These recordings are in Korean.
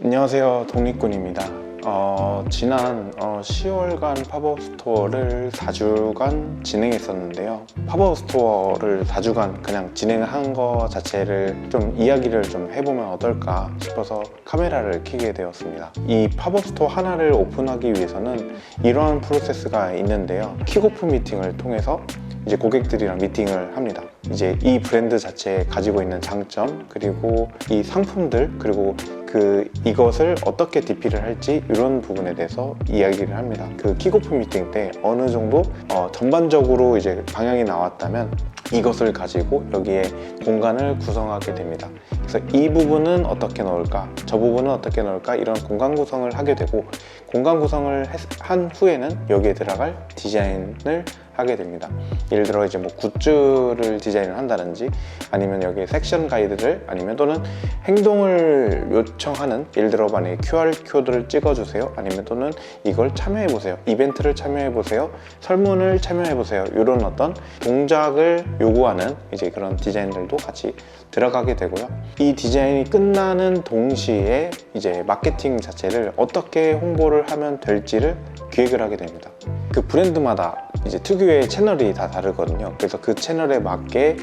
안녕하세요, 독립군입니다. 지난 10월간 팝업 스토어를 4주간 진행했었는데요. 팝업 스토어를 4주간 그냥 진행한 거 자체를 좀 이야기를 좀 해보면 어떨까 싶어서 카메라를 켜게 되었습니다. 이 팝업 스토어 하나를 오픈하기 위해서는 이러한 프로세스가 있는데요. 킥오프 미팅을 통해서 이제 고객들이랑 미팅을 합니다. 이제 이 브랜드 자체에 가지고 있는 장점, 그리고 이 상품들, 그리고 이것을 어떻게 DP를 할지 이런 부분에 대해서 이야기를 합니다. 그 킥오프 미팅 때 어느 정도 전반적으로 이제 방향이 나왔다면 이것을 가지고 여기에 공간을 구성하게 됩니다. 그래서 이 부분은 어떻게 넣을까, 저 부분은 어떻게 넣을까, 이런 공간 구성을 하게 되고, 공간 구성을 한 후에는 여기에 들어갈 디자인을 하게 됩니다. 예를 들어 이제 뭐 굿즈를 디자인을 한다든지, 아니면 여기 섹션 가이드를, 아니면 또는 행동을 요청하는, 예를 들어 만약에 QR 코드를 찍어주세요, 아니면 또는 이걸 참여해보세요, 이벤트를 참여해보세요, 설문을 참여해보세요, 이런 어떤 동작을 요구하는 이제 그런 디자인들도 같이 들어가게 되고요. 이 디자인이 끝나는 동시에 이제 마케팅 자체를 어떻게 홍보를 하면 될지를 기획을 하게 됩니다. 그 브랜드마다 이제 특유의 채널이 다 다르거든요. 그래서 그 채널에 맞게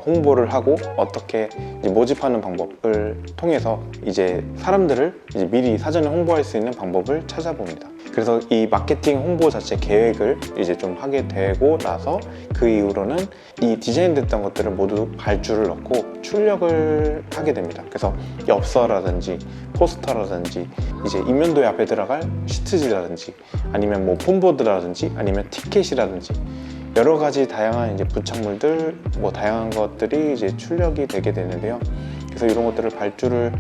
홍보를 하고, 어떻게 이제 모집하는 방법을 통해서 이제 사람들을 이제 미리 사전에 홍보할 수 있는 방법을 찾아봅니다. 그래서 이 마케팅 홍보 자체 계획을 이제 좀 하게 되고 나서 그 이후로는 이 디자인됐던 것들을 모두 발주를 넣고 출력을 하게 됩니다. 그래서 엽서라든지 포스터라든지, 이제 인면도에 앞에 들어갈 시트지라든지, 아니면 뭐 폼보드라든지, 아니면 티켓이라든지 여러 가지 다양한 이제 부착물들, 뭐 다양한 것들이 이제 출력이 되게 되는데요. 그래서 이런 것들을 발주를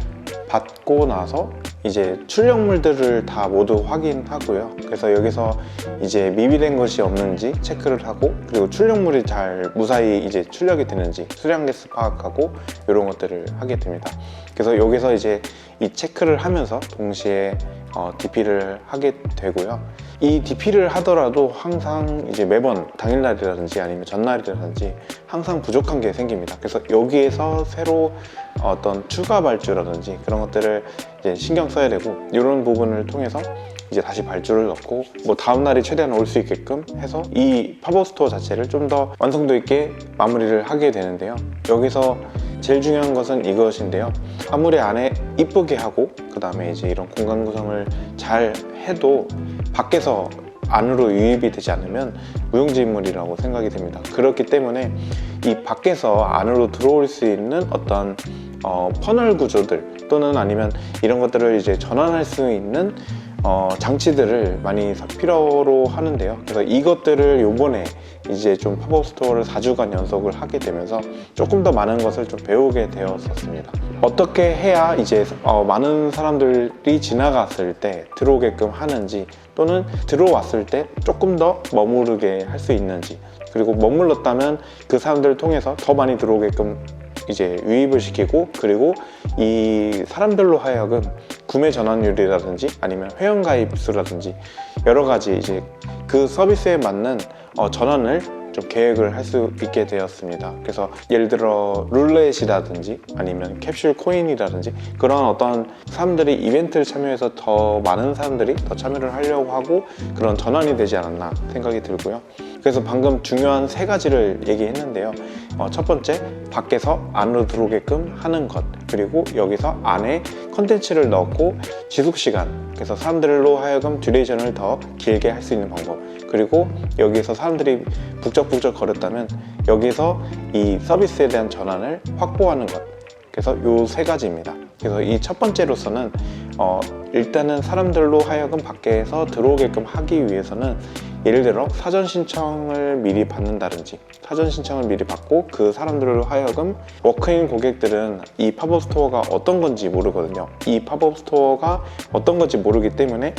받고 나서 이제 출력물들을 다 모두 확인하고요. 그래서 여기서 이제 미비된 것이 없는지 체크를 하고, 그리고 출력물이 잘 무사히 이제 출력이 되는지 수량레스 파악하고 이런 것들을 하게 됩니다. 그래서 여기서 이제 이 체크를 하면서 동시에 DP를 하게 되고요. 이 DP를 하더라도 항상 이제 매번 당일날이라든지 아니면 전날이라든지 항상 부족한 게 생깁니다. 그래서 여기에서 새로 어떤 추가 발주라든지 그런 것들을 이제 신경 써야 되고, 이런 부분을 통해서 이제 다시 발주를 넣고, 뭐 다음날이 최대한 올 수 있게끔 해서 이 팝업 스토어 자체를 좀 더 완성도 있게 마무리를 하게 되는데요. 여기서 제일 중요한 것은 이것인데요. 아무리 안에 이쁘게 하고, 그 다음에 이제 이런 공간 구성을 잘 해도 밖에서 안으로 유입이 되지 않으면 무용지물이라고 생각이 됩니다. 그렇기 때문에 이 밖에서 안으로 들어올 수 있는 어떤 퍼널 구조들, 또는 아니면 이런 것들을 이제 전환할 수 있는 장치들을 많이 필요로 하는데요. 그래서 이것들을 요번에 이제 좀 팝업 스토어를 4주간 연속을 하게 되면서 조금 더 많은 것을 좀 배우게 되었었습니다. 어떻게 해야 이제 많은 사람들이 지나갔을 때 들어오게끔 하는지, 또는 들어왔을 때 조금 더 머무르게 할 수 있는지, 그리고 머물렀다면 그 사람들을 통해서 더 많이 들어오게끔 이제 유입을 시키고, 그리고 이 사람들로 하여금 구매 전환율이라든지 아니면 회원 가입 수라든지 여러 가지 이제 그 서비스에 맞는 전환을 좀 계획을 할 수 있게 되었습니다. 그래서 예를 들어 룰렛이라든지 아니면 캡슐 코인이라든지 그런 어떤 사람들이 이벤트를 참여해서 더 많은 사람들이 더 참여를 하려고 하고 그런 전환이 되지 않았나 생각이 들고요. 그래서 방금 중요한 3가지를 얘기했는데요. 첫 번째, 밖에서 안으로 들어오게끔 하는 것, 그리고 여기서 안에 컨텐츠를 넣고 지속시간, 그래서 사람들로 하여금 듀레이션을 더 길게 할 수 있는 방법, 그리고 여기서 사람들이 북적북적 거렸다면 여기서 이 서비스에 대한 전환을 확보하는 것. 그래서 요 3가지입니다. 그래서 이 첫 번째로서는 일단은 사람들로 하여금 밖에서 들어오게끔 하기 위해서는 예를 들어 사전 신청을 미리 받는다든지, 사전 신청을 미리 받고 그 사람들로 하여금, 워크인 고객들은 이 팝업 스토어가 어떤 건지 모르거든요. 이 팝업 스토어가 어떤 건지 모르기 때문에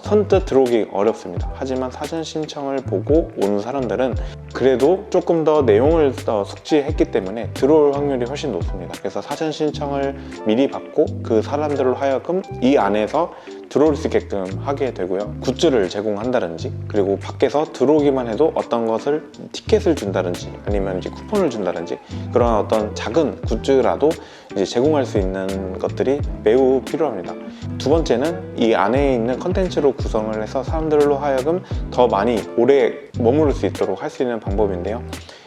선뜻 들어오기 어렵습니다. 하지만 사전 신청을 보고 온 사람들은 그래도 조금 더 내용을 숙지했기 때문에 들어올 확률이 훨씬 높습니다. 그래서 사전 신청을 미리 받고 그 사람들로 하여금 이 안에서 들어올 수 있게끔 하게 되고요. 굿즈를 제공한다든지, 그리고 밖에서 들어오기만 해도 어떤 것을 티켓을 준다든지 아니면 이제 쿠폰을 준다든지 그런 어떤 작은 굿즈라도 이제 제공할 수 있는 것들이 매우 필요합니다. 두 번째는 이 안에 있는 컨텐츠로 구성을 해서 사람들로 하여금 더 많이 오래 머무를 수 있도록 할 수 있는 방법인데요.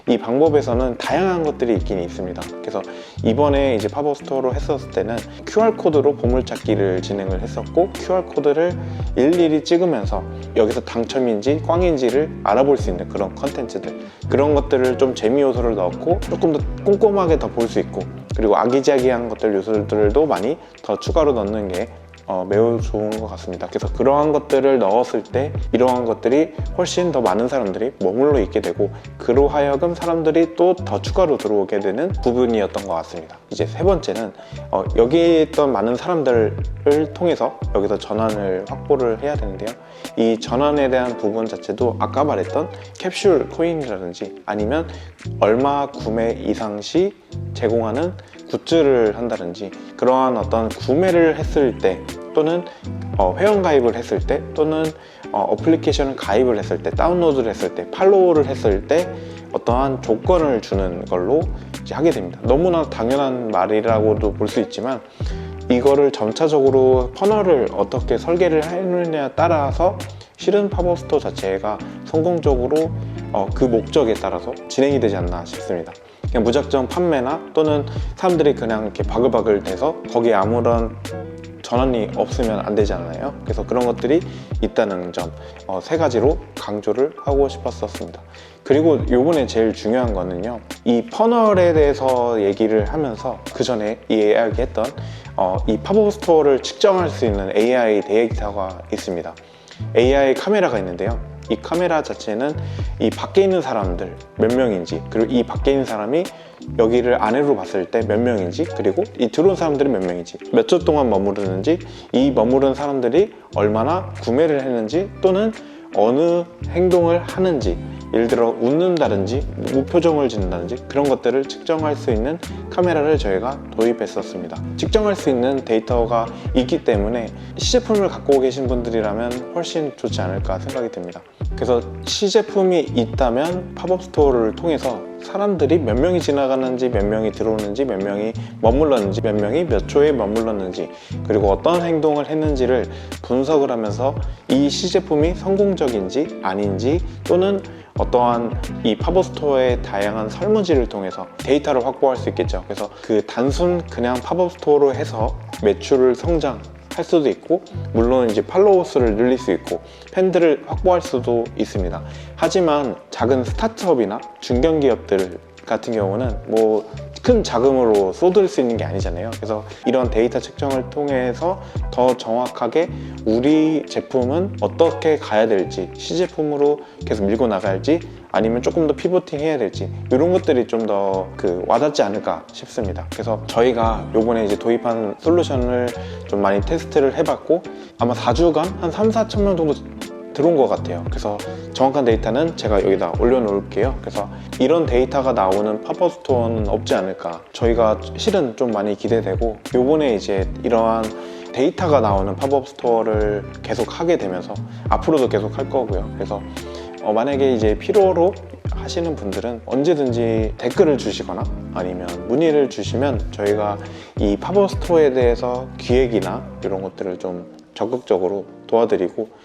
이 방법에서는 다양한 것들이 있긴 있습니다. 그래서 이번에 이제 팝업 스토어로 했었을 때는 QR코드로 보물찾기를 진행을 했었고, QR코드를 일일이 찍으면서 여기서 당첨인지 꽝인지를 알아볼 수 있는 그런 컨텐츠들, 그런 것들을 좀 재미 요소를 넣었고 조금 더 꼼꼼하게 더 볼 수 있고, 그리고 아기자기한 것들 요소들도 많이 더 추가로 넣는 게 매우 좋은 것 같습니다. 그래서 그러한 것들을 넣었을 때 이러한 것들이 훨씬 더 많은 사람들이 머물러 있게 되고, 그로 하여금 사람들이 또 더 추가로 들어오게 되는 부분이었던 것 같습니다. 이제 세 번째는 여기에 있던 많은 사람들을 통해서 여기서 전환을 확보를 해야 되는데요. 이 전환에 대한 부분 자체도 아까 말했던 캡슐 코인이라든지 아니면 얼마 구매 이상 시 제공하는 굿즈를 한다든지, 그러한 어떤 구매를 했을 때 또는 회원 가입을 했을 때 또는 어플리케이션을 가입을 했을 때, 다운로드를 했을 때, 팔로우를 했을 때 어떠한 조건을 주는 걸로 이제 하게 됩니다. 너무나 당연한 말이라고도 볼 수 있지만, 이거를 점차적으로 퍼널을 어떻게 설계를 하느냐에 따라서 실은 팝업 스토어 자체가 성공적으로 그 목적에 따라서 진행이 되지 않나 싶습니다. 그냥 무작정 판매나 또는 사람들이 그냥 이렇게 바글바글 돼서 거기에 아무런 전환이 없으면 안 되잖아요. 그래서 그런 것들이 있다는 점, 세 가지로 강조를 하고 싶었습니다. 그리고 요번에 제일 중요한 거는요, 이 퍼널에 대해서 얘기를 하면서 그 전에 이야기했던 이 팝업 스토어를 측정할 수 있는 AI 데이터가 있습니다. AI 카메라가 있는데요. 이 카메라 자체는 이 밖에 있는 사람들 몇 명인지, 그리고 이 밖에 있는 사람이 여기를 안으로 봤을 때 몇 명인지, 그리고 이 들어온 사람들이 몇 명인지, 몇 초 동안 머무르는지, 이 머무른 사람들이 얼마나 구매를 했는지 또는 어느 행동을 하는지, 예를 들어 웃는다든지 무표정을 짓는다든지 그런 것들을 측정할 수 있는 카메라를 저희가 도입했었습니다. 측정할 수 있는 데이터가 있기 때문에 시제품을 갖고 계신 분들이라면 훨씬 좋지 않을까 생각이 듭니다. 그래서 시제품이 있다면 팝업 스토어를 통해서 사람들이 몇 명이 지나가는지, 몇 명이 들어오는지, 몇 명이 머물렀는지, 몇 명이 몇 초에 머물렀는지, 그리고 어떤 행동을 했는지를 분석을 하면서 이 시제품이 성공적인지 아닌지, 또는 어떠한 이 팝업 스토어의 다양한 설문지를 통해서 데이터를 확보할 수 있겠죠. 그래서 그 단순 그냥 팝업 스토어로 해서 매출을 성장할 수도 있고, 물론 이제 팔로워 수를 늘릴 수 있고 팬들을 확보할 수도 있습니다. 하지만 작은 스타트업이나 중견기업들 같은 경우는 뭐 큰 자금으로 쏟을 수 있는 게 아니잖아요. 그래서 이런 데이터 측정을 통해서 더 정확하게 우리 제품은 어떻게 가야 될지, 시제품으로 계속 밀고 나갈지 아니면 조금 더 피보팅 해야 될지, 이런 것들이 좀 더 와닿지 않을까 싶습니다. 그래서 저희가 요번에 이제 도입한 솔루션을 좀 많이 테스트를 해봤고, 아마 4주간 한 3-4천 명 정도 들어온 것 같아요. 그래서 정확한 데이터는 제가 여기다 올려놓을게요. 그래서 이런 데이터가 나오는 팝업 스토어는 없지 않을까, 저희가 실은 좀 많이 기대되고, 요번에 이제 이러한 데이터가 나오는 팝업 스토어를 계속 하게 되면서 앞으로도 계속 할 거고요. 그래서 만약에 이제 필요로 하시는 분들은 언제든지 댓글을 주시거나 아니면 문의를 주시면 저희가 이 팝업 스토어에 대해서 기획이나 이런 것들을 좀 적극적으로 도와드리고,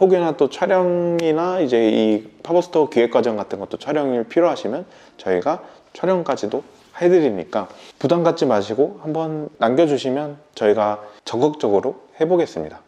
혹여나 또 촬영이나 이제 이 팝업 스토어 기획 과정 같은 것도 촬영이 필요하시면 저희가 촬영까지도 해드리니까 부담 갖지 마시고 한번 남겨주시면 저희가 적극적으로 해보겠습니다.